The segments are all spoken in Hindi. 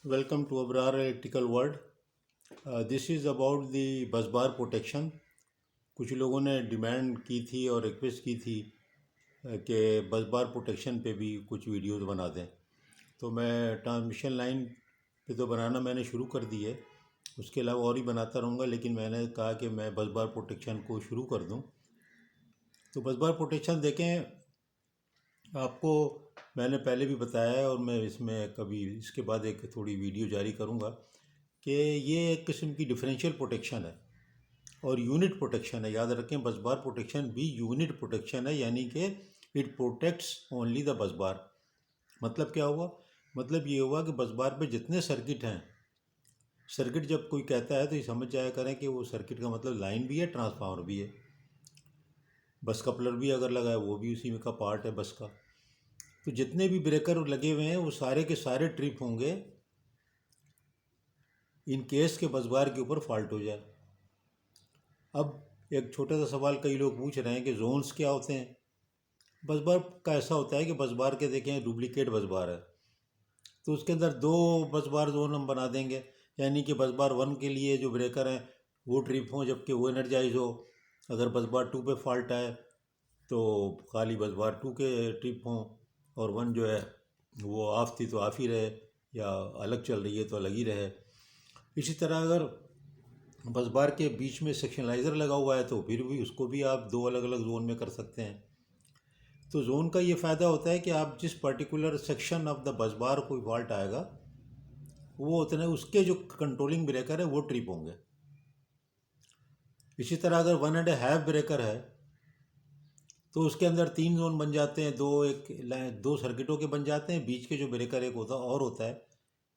Welcome to Abrar Electrical World. This is about the बस बार प्रोटेक्शन. कुछ लोगों ने डिमांड की थी और रिक्वेस्ट की थी कि बस बार प्रोटेक्शन पे भी कुछ वीडियोस बना दें. तो मैं ट्रांसमिशन लाइन पे तो बनाना मैंने शुरू कर दी है. उसके अलावा और ही बनाता रहूँगा, लेकिन मैंने कहा कि मैं बस बार प्रोटेक्शन को शुरू कर दूँ. तो बस बार प्रोटेक्शन देखें, आपको मैंने पहले भी बताया है और मैं इसमें कभी इसके बाद एक थोड़ी वीडियो जारी करूँगा कि ये एक किस्म की डिफरेंशियल प्रोटेक्शन है और यूनिट प्रोटेक्शन है. याद रखें, बस बार प्रोटेक्शन भी यूनिट प्रोटेक्शन है, यानी कि it protects only the bus बार. मतलब क्या हुआ? मतलब ये हुआ कि बस बार पे जितने सर्किट हैं, सर्किट जब कोई कहता है तो ये समझ जाया करें कि वो सर्किट का मतलब लाइन भी है, ट्रांसफार्मर भी है. बस कपलर भी अगर लगा है वो भी उसी में का पार्ट है बस का. तो जितने भी ब्रेकर लगे हुए हैं वो सारे के सारे ट्रिप होंगे इन केस के बस बार के ऊपर फॉल्ट हो जाए. अब एक छोटा सा सवाल कई लोग पूछ रहे हैं कि जोन्स क्या होते हैं. बस बार का ऐसा होता है कि बस बार के देखें डुप्लीकेट बस बार है तो उसके अंदर दो बस बार जोन हम बना देंगे, यानी कि बस बार 1 के लिए जो ब्रेकर हैं वो ट्रिप हों जबकि वो एनर्जाइज हो. अगर बस बार 2 पे फॉल्ट आए तो खाली बस बार 2 के ट्रिप हों और 1 जो है वो ऑफ थी तो ऑफ ही रहे, या अलग चल रही है तो अलग ही रहे. इसी तरह अगर बस बार के बीच में सेक्शनलाइज़र लगा हुआ है तो फिर भी उसको भी आप दो अलग अलग जोन में कर सकते हैं. तो जोन का ये फ़ायदा होता है कि आप जिस particular section of the bus बार कोई फॉल्ट आएगा वो उतने उसके जो कंट्रोलिंग ब्रेकर है वो ट्रिप होंगे. इसी तरह अगर 1.5 ब्रेकर है तो उसके अंदर 3 जोन बन जाते हैं, दो सर्किटों के बन जाते हैं. बीच के जो ब्रेकर एक होता है,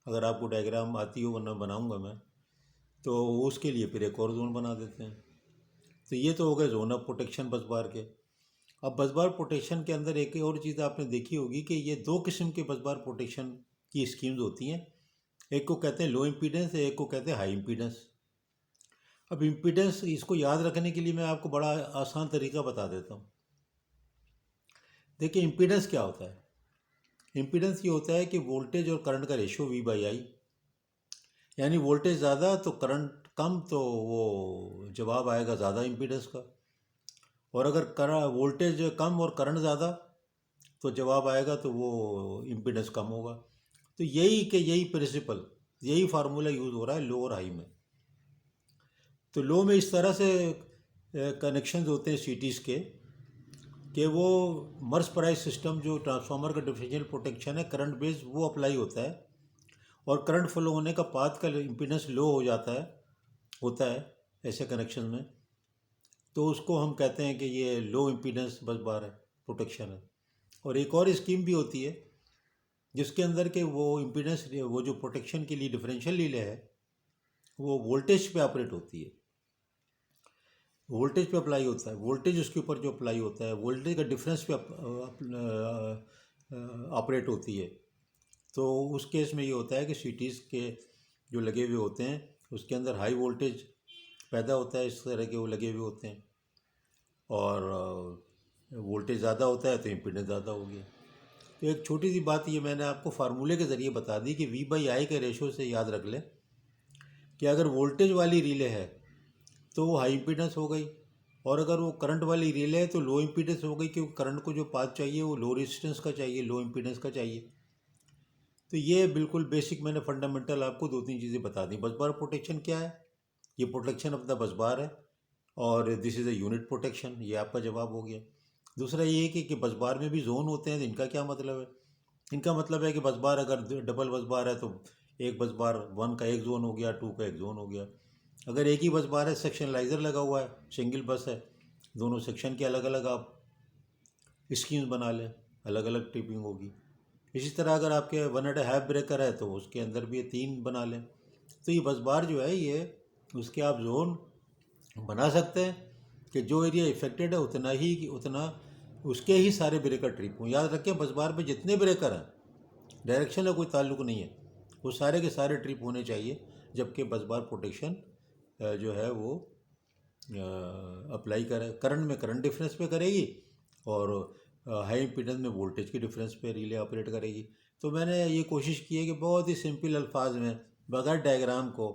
अगर आपको डायग्राम आती हो वरना बनाऊंगा मैं, तो उसके लिए फिर एक और जोन बना देते हैं. तो ये तो हो गए जोन ऑफ प्रोटेक्शन बस बार के. अब बस बार प्रोटेक्शन के अंदर एक और चीज़ आपने देखी होगी कि ये दो किस्म के बस बार प्रोटेक्शन की स्कीम्स होती हैं. एक को कहते हैं लो इम्पीडेंस, एक को कहते हैं हाई इम्पीडेंस. अब इम्पीडेंस इसको याद रखने के लिए मैं आपको बड़ा आसान तरीका बता देता हूँ. देखिए, इम्पीडेंस क्या होता है. इम्पीडेंस ये होता है कि वोल्टेज और करंट का रेशियो V/I, यानी वोल्टेज ज़्यादा तो करंट कम, तो वो जवाब आएगा ज़्यादा इम्पीडेंस का. और अगर वोल्टेज कम और करंट ज़्यादा तो जवाब आएगा तो वो इम्पीडेंस कम होगा. तो यही प्रिंसिपल, यही फार्मूला यूज़ हो रहा है लो और हाई में. तो लो में इस तरह से कनेक्शंस होते हैं सीटीज़ के कि वो मर्स प्राइस सिस्टम जो ट्रांसफार्मर का डिफरेंशियल प्रोटेक्शन है करंट बेस वो अप्लाई होता है और करंट फ्लो होने का पाथ का इम्पीडेंस लो हो जाता है, होता है ऐसे कनेक्शन में. तो उसको हम कहते हैं कि ये लो इम्पीडेंस बस बार है, प्रोटेक्शन है. और एक और स्कीम भी होती है जिसके अंदर के वो इम्पीडेंस, वो जो प्रोटेक्शन के लिए डिफरेंशियल रिले है वो वोल्टेज पे ऑपरेट होती है. वोल्टेज पे अप्लाई होता है, वोल्टेज उसके ऊपर जो अप्लाई होता है वोल्टेज का डिफरेंस पे ऑपरेट होती है. तो उस केस में ये होता है कि सीटीज़ के जो लगे हुए होते हैं उसके अंदर हाई वोल्टेज पैदा होता है, इस तरह के वो लगे हुए होते हैं. और वोल्टेज ज़्यादा होता है तो इम्पीडेंस ज़्यादा हो गया. तो एक छोटी सी बात ये मैंने आपको फार्मूले के ज़रिए बता दी कि V/I के रेशो से याद रख लें कि अगर वोल्टेज वाली रिले है तो वो हाई इम्पीडेंस हो गई, और अगर वो करंट वाली रिले है तो लो इम्पीडेंस हो गई, क्योंकि करंट को जो पाथ चाहिए वो लो रेजिस्टेंस का चाहिए, लो इम्पीडेंस का चाहिए. तो ये बिल्कुल बेसिक मैंने फंडामेंटल आपको 2-3 चीज़ें बता दी. बस बार प्रोटेक्शन क्या है? ये प्रोटेक्शन ऑफ द बस बार है और this is a unit protection. ये आपका जवाब हो गया. दूसरा ये है कि बस बार में भी जोन होते हैं, तो इनका क्या मतलब है? इनका मतलब है कि बस बार अगर डबल बस बार है तो एक बस बार 1 का एक जोन हो गया, 2 का एक जोन हो गया. अगर एक ही बस बार है, सेक्शनलाइज़र लगा हुआ है, सिंगल बस है, दोनों सेक्शन के अलग अलग आप स्कीम्स बना लें, अलग अलग ट्रिपिंग होगी. इसी तरह अगर आपके 1.5 ब्रेकर है तो उसके अंदर भी 3 बना लें. तो ये बस बार जो है ये उसके आप जोन बना सकते हैं कि जो एरिया इफेक्टेड है उतना उसके ही सारे ब्रेकर ट्रिप हों. याद रखें, बस बार पे जितने ब्रेकर हैं डायरेक्शन का कोई ताल्लुक नहीं है, वो सारे के सारे ट्रिप होने चाहिए, जबकि बस बार प्रोटेक्शन जो है वो अप्लाई करे करंट में करंट डिफरेंस पे करेगी और हाई इम्पीडेंस में वोल्टेज की डिफरेंस पे रिले ऑपरेट करेगी. तो मैंने ये कोशिश की है कि बहुत ही सिंपल अल्फाज में बगैर डायग्राम को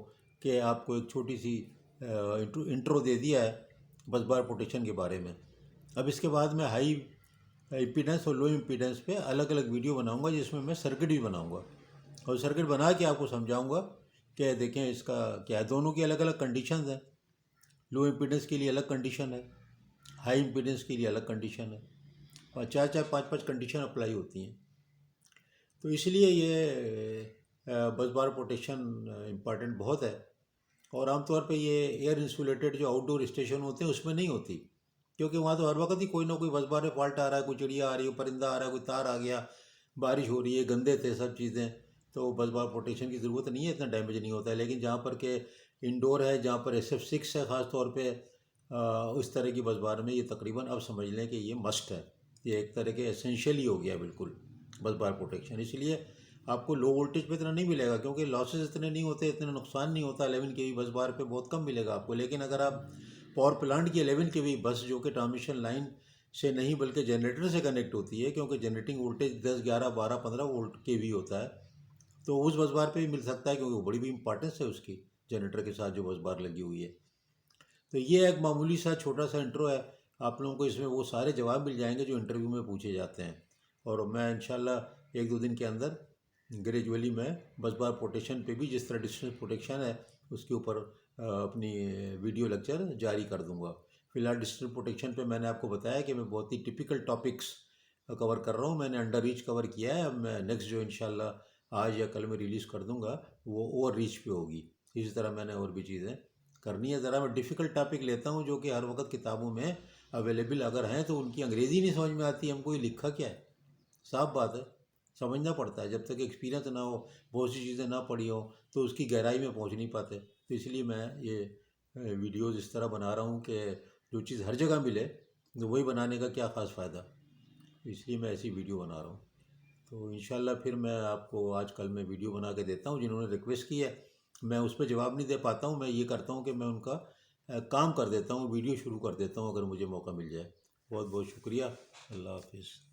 कि आपको एक छोटी सी इंट्रो दे दिया है बस बार पोटेंशियल के बारे में। अब इसके बाद मैं हाई इम्पीडेंस और लो इम्पीडेंस पे अलग अलग वीडियो बनाऊंगा जिसमें मैं सर्किट भी बनाऊंगा और सर्किट बना के आपको समझाऊंगा कि देखें इसका क्या है। दोनों की अलग अलग कंडीशंस हैं। लो इम्पीडेंस के लिए अलग कंडीशन है, हाई इम्पीडेंस के लिए अलग कंडीशन है और चार चार पाँच पाँच कंडीशन अप्लाई होती हैं। तो इसलिए ये बस बार प्रोटेक्शन इम्पॉर्टेंट बहुत है। और आमतौर पे ये एयर इंसुलेटेड जो आउटडोर स्टेशन होते हैं उसमें नहीं होती, क्योंकि वहाँ तो हर वक्त ही कोई ना कोई बस बार में फॉल्ट आ रहा है, कोई चिड़िया आ रही है, परिंदा आ रहा है, कोई तार आ गया, बारिश हो रही है, गंदे थे सब चीज़ें, तो बस बार प्रोटेक्शन की ज़रूरत नहीं है, इतना डैमेज नहीं होता है। लेकिन जहाँ पर के इंडोर है, जहाँ पर SF6 है ख़ास तौर पे, उस तरह की बस बार में ये तकरीबन अब समझ लें कि ये मस्ट है, ये एक तरह के एसेंशियल ही हो गया बिल्कुल बस बार प्रोटेक्शन। इसलिए आपको लो वोल्टेज पे इतना नहीं मिलेगा क्योंकि लॉसेस इतने नहीं होते, इतना नुकसान नहीं होता। 11 kV बस बार पे बहुत कम मिलेगा आपको। लेकिन अगर आप पावर प्लांट की 11 kV बस जो कि ट्रांसमिशन लाइन से नहीं बल्कि जनरेटर से कनेक्ट होती है, क्योंकि जनरेटिंग वोल्टेज 10 11 12 15 वोल्ट kV होता है, तो उस बस बार पे भी मिल सकता है क्योंकि वो बड़ी भी इंपॉर्टेंस है उसकी जनरेटर के साथ जो बस बार लगी हुई है। तो ये एक मामूली सा छोटा सा इंट्रो है। आप लोगों को इसमें वो सारे जवाब मिल जाएंगे जो इंटरव्यू में पूछे जाते हैं। और मैं इंशाल्लाह 1 2 दिन के अंदर ग्रेजुअली मैं बस बार प्रोटेक्शन पे भी जिस तरह डिस्टेंस प्रोटेक्शन है उसके ऊपर अपनी वीडियो लेक्चर जारी कर दूंगा। फिलहाल डिस्टेंस प्रोटेक्शन पे मैंने आपको बताया कि मैं बहुत ही टिपिकल टॉपिक्स कवर कर रहा हूँ। मैंने अंडर रीच कवर किया है। अब मैं नेक्स्ट जो इंशाल्लाह आज या कल में रिलीज़ कर दूंगा वो ओवर रीच पे होगी। इसी तरह मैंने और भी चीज़ें करनी है। ज़रा मैं डिफ़िकल्ट टॉपिक लेता हूँ जो कि हर वक्त किताबों में अवेलेबल अगर हैं तो उनकी अंग्रेज़ी नहीं समझ में आती, हमको ये लिखा क्या है, साफ बात है, समझना पड़ता है। जब तक एक्सपीरियंस ना हो, बहुत सी चीज़ें ना पढ़ी हो, तो उसकी गहराई में पहुंच नहीं पाते। तो इसलिए मैं ये वीडियोज़ इस तरह बना रहा हूँ कि जो चीज़ हर जगह मिले तो वही बनाने का क्या ख़ास फ़ायदा। तो इसलिए मैं ऐसी वीडियो बना रहा हूँ। तो इंशाल्लाह फिर मैं आपको आज कल में वीडियो बना के देता हूँ। जिन्होंने रिक्वेस्ट की है मैं उस पर जवाब नहीं दे पाता हूँ। मैं ये करता हूँ कि मैं उनका काम कर देता हूँ, वीडियो शुरू कर देता हूँ अगर मुझे मौका मिल जाए। बहुत बहुत शुक्रिया। अल्लाह हाफिज़।